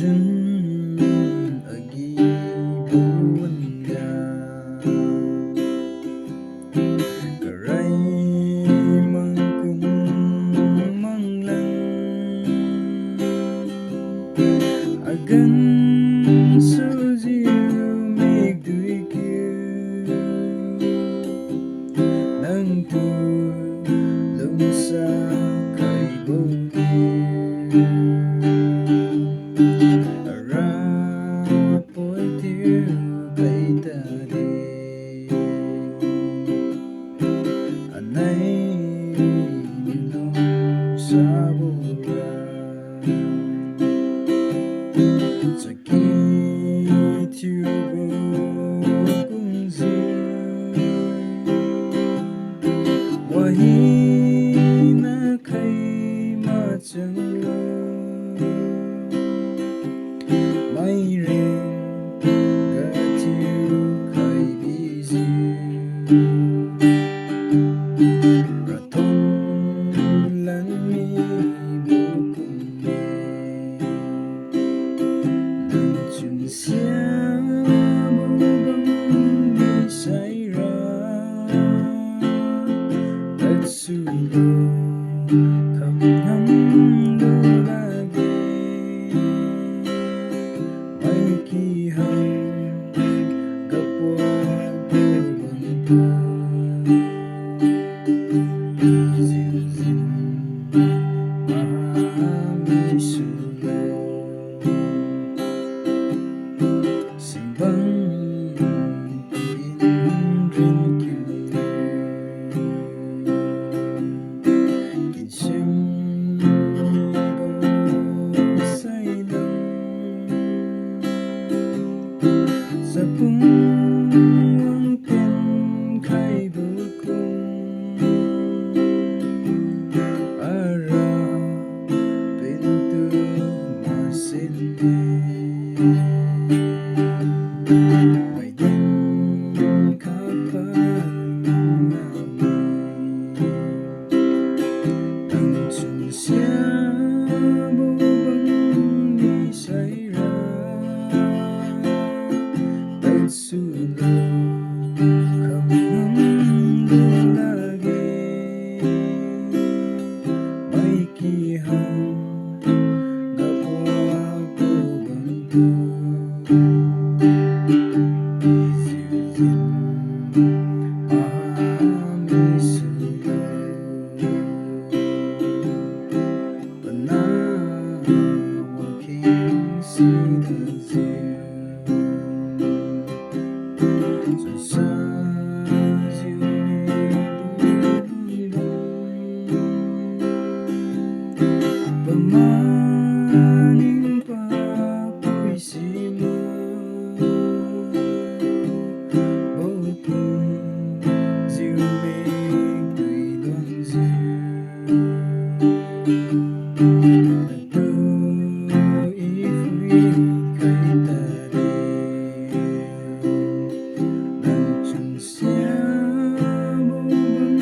Nchun, Agibo, Wanga, karay mangkung manglang agan suziu megduikyu nang tu lumsa kay bodi arapoy tiu kay tari anay nilong sabura sakit yugo kung zir wahina kay macanglo may rin gatiu kay bizir raton lan mi bukumi Nchun siya bubang bisayra tatsulo kamham lulagi may kihang kapwa bubanto zilzil mahamisula simbang rin kinseng sailang sa pungwang pen kay bukong ara pintu masindi may din kapal namin Nchun siya bubang bisayra tatsulo kamham lulagi may kihang kapwa bubanto zilzil mahamisula panawaking sinazir susazil pamaning papuisima bopung ziumig tuilong zir nagdo ifri kay tari Nchun siya bubang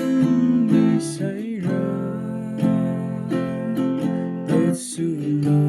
bisayra tatsulo